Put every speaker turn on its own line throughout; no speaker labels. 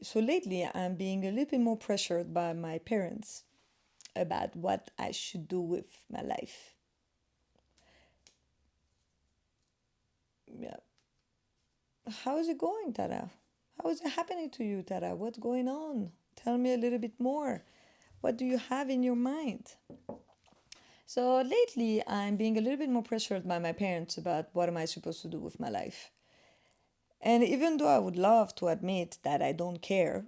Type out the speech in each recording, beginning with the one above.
so lately I'm being a little bit more pressured by my parents about what I should do with my life. Yeah. How is it going, Tara? How is it happening to you, Tara? What's going on? Tell me a little bit more. What do you have in your mind? So lately, I'm being a little bit more pressured by my parents about what am I supposed to do with my life. And even though I would love to admit that I don't care,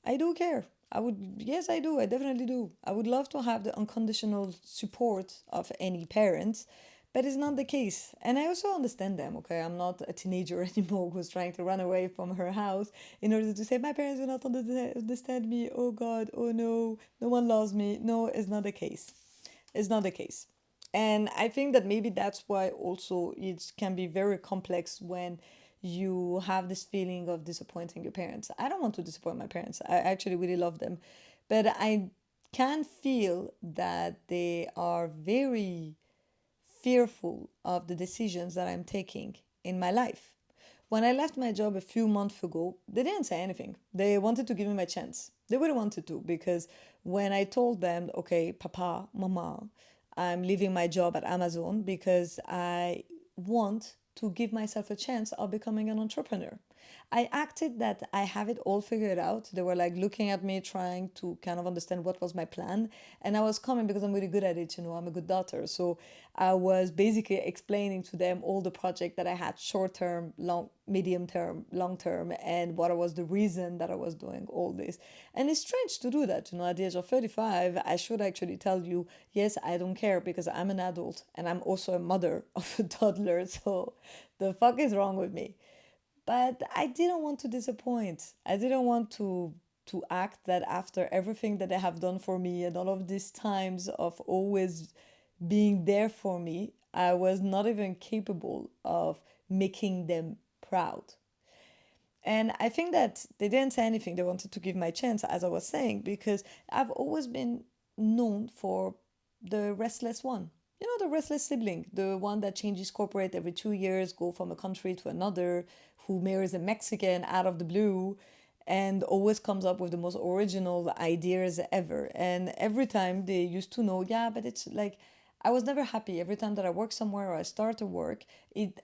I do care. I would, yes, I do. I definitely do. I would love to have the unconditional support of any parents, but it's not the case. And I also understand them, okay? I'm not a teenager anymore who's trying to run away from her house in order to say, my parents do not understand me. Oh God, oh no, no one loves me. No, it's not the case. It's not the case. And I think that maybe that's why also it can be very complex when you have this feeling of disappointing your parents. I don't want to disappoint my parents. I actually really love them. But I can feel that they are very fearful of the decisions that I'm taking in my life. When I left my job a few months ago, they didn't say anything. They wanted to give me my chance. They really wanted to because when I told them, okay, Papa, Mama, I'm leaving my job at Amazon because I want to give myself a chance of becoming an entrepreneur. I acted that I have it all figured out. They were like looking at me, trying to kind of understand what was my plan. And I was coming because I'm really good at it, I'm a good daughter. So I was basically explaining to them all the project that I had short term, long, medium term, long term, and what was the reason that I was doing all this. And it's strange to do that, at the age of 35, I should actually tell you, yes, I don't care because I'm an adult and I'm also a mother of a toddler. So the fuck is wrong with me? But I didn't want to disappoint. I didn't want to act that after everything that they have done for me and all of these times of always being there for me, I was not even capable of making them proud. And I think that they didn't say anything. They wanted to give my chance, as I was saying, because I've always been known for the restless one. The restless sibling, the one that changes corporate every 2 years, go from a country to another, who marries a Mexican out of the blue, and always comes up with the most original ideas ever. And every time they used to know, yeah, but it's like I was never happy. Every time that I work somewhere or I start to work, it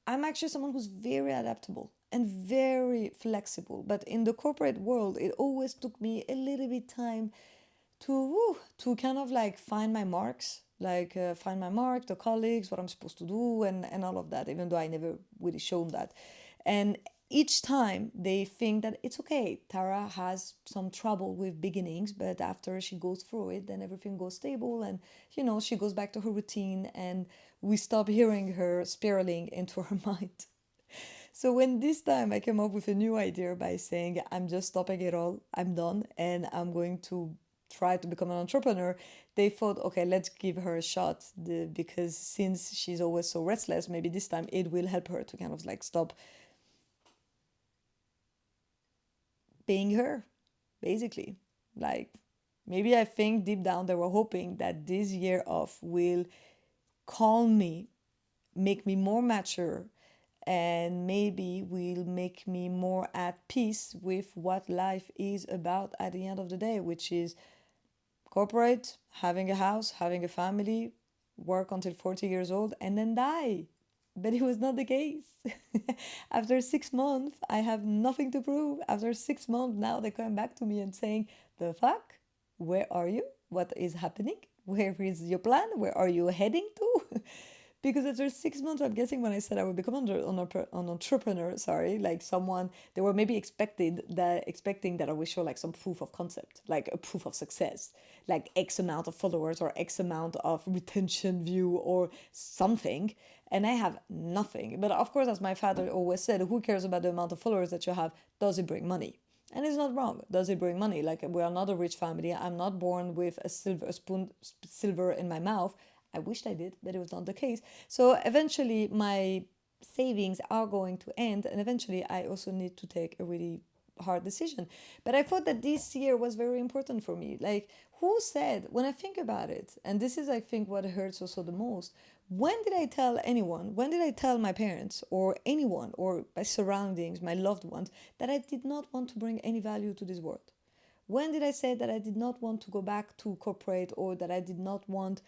I'm actually someone who's very adaptable and very flexible. But in the corporate world, it always took me a little bit time to kind of like find my marks, like find my mark, the colleagues, what I'm supposed to do, and all of that. Even though I never really shown that, and each time they think that it's okay. Tara has some trouble with beginnings, but after she goes through it, then everything goes stable, and she goes back to her routine, and we stop hearing her spiraling into her mind. So when this time I came up with a new idea by saying I'm just stopping it all, I'm done, and I'm going to try to become an entrepreneur, they thought, okay, let's give her a shot. Because since she's always so restless, maybe this time it will help her to kind of like stop being her, basically. Like maybe I think deep down they were hoping that this year off will calm me, make me more mature, and maybe will make me more at peace with what life is about at the end of the day, which is corporate, having a house, having a family, work until 40 years old, and then die. But it was not the case. After 6 months, I have nothing to prove. After 6 months, now they're coming back to me and saying, the fuck? Where are you? What is happening? Where is your plan? Where are you heading to? Because after 6 months, I'm guessing when I said I would become an entrepreneur, sorry, like someone they were maybe expecting that I would show like some proof of concept, like a proof of success, like X amount of followers or X amount of retention view or something. And I have nothing. But of course, as my father always said, who cares about the amount of followers that you have? Does it bring money? And it's not wrong. Does it bring money? Like we are not a rich family. I'm not born with silver in my mouth. I wished I did, but it was not the case. So eventually, my savings are going to end, and eventually, I also need to take a really hard decision. But I thought that this year was very important for me. Like, who said, when I think about it, and this is, I think, what hurts also the most, When did I tell anyone, when did I tell my parents or anyone or my surroundings, my loved ones, that I did not want to bring any value to this world? When did I say that I did not want to go back to corporate, or that I did not want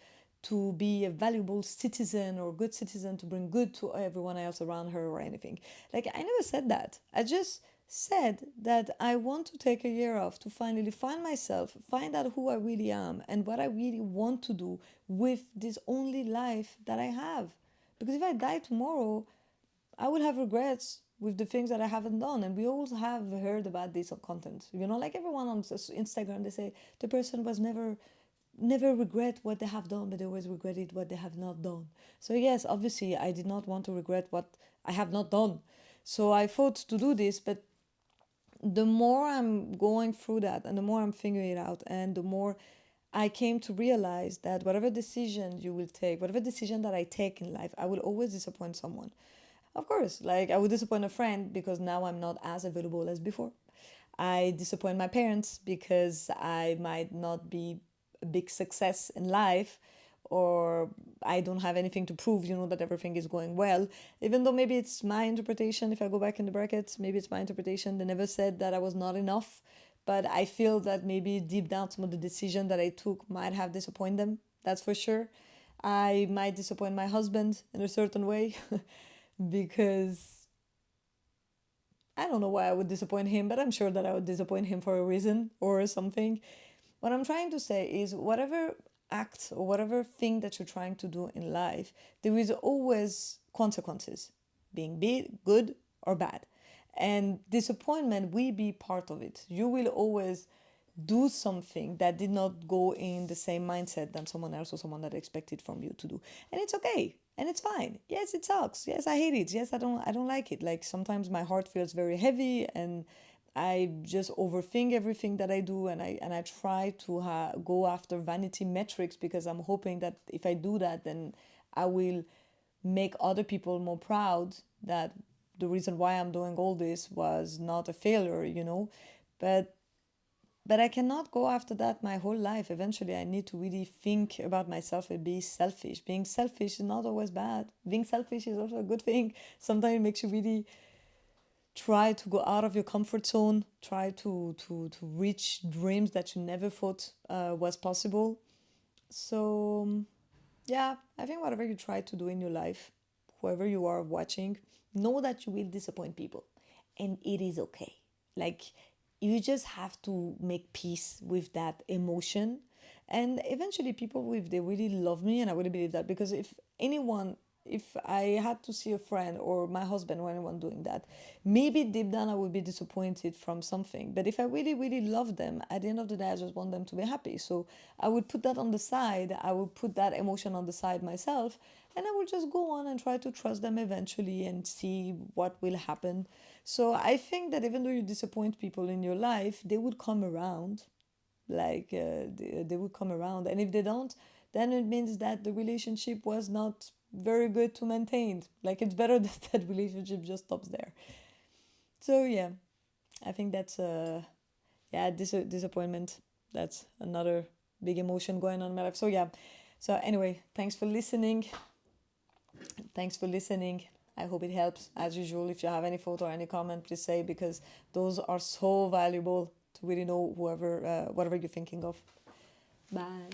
to be a valuable citizen or good citizen to bring good to everyone else around her or anything? Like, I never said that. I just said that I want to take a year off to finally find myself, find out who I really am and what I really want to do with this only life that I have. Because if I die tomorrow, I will have regrets with the things that I haven't done. And we all have heard about this on content. You know, like everyone on Instagram, they say the person was never regret what they have done, but they always regretted what they have not done. So yes, obviously I did not want to regret what I have not done. So I thought to do this, but the more I'm going through that and the more I'm figuring it out and the more I came to realize that whatever decision you will take, whatever decision that I take in life, I will always disappoint someone. Of course, like I would disappoint a friend because now I'm not as available as before. I disappoint my parents because I might not be a big success in life, or I don't have anything to prove, that everything is going well. Even though maybe it's my interpretation, if I go back in the brackets, maybe it's my interpretation. They never said that I was not enough, but I feel that maybe deep down some of the decision that I took might have disappointed them. That's for sure. I might disappoint my husband in a certain way because I don't know why I would disappoint him, but I'm sure that I would disappoint him for a reason or something. What I'm trying to say is whatever act or whatever thing that you're trying to do in life, there is always consequences, being good or bad. And disappointment will be part of it. You will always do something that did not go in the same mindset than someone else or someone that expected from you to do. And it's okay. And it's fine. Yes, it sucks. Yes, I hate it. Yes, I don't like it. Like sometimes my heart feels very heavy and I just overthink everything that I do, and I try to go after vanity metrics because I'm hoping that if I do that, then I will make other people more proud that the reason why I'm doing all this was not a failure. But I cannot go after that my whole life. Eventually, I need to really think about myself and be selfish. Being selfish is not always bad. Being selfish is also a good thing. Sometimes it makes you really try to go out of your comfort zone, try to reach dreams that you never thought was possible. So, yeah, I think whatever you try to do in your life, whoever you are watching, know that you will disappoint people. And it is okay. Like, you just have to make peace with that emotion. And eventually, people, if they really love me, and I really believe that, because if I had to see a friend or my husband or anyone doing that, maybe deep down I would be disappointed from something. But if I really, really love them, at the end of the day, I just want them to be happy. So I would put that on the side. I would put that emotion on the side myself. And I will just go on and try to trust them eventually and see what will happen. So I think that even though you disappoint people in your life, they would come around. Like they would come around. And if they don't, then it means that the relationship was not very good to maintain. Like it's better that that relationship just stops there. So yeah, I think that's yeah, disappointment. That's another big emotion going on in my life. So yeah. So anyway, thanks for listening. Thanks for listening. I hope it helps. As usual, if you have any photo or any comment, please say, because those are so valuable to really know whatever you're thinking of. Bye.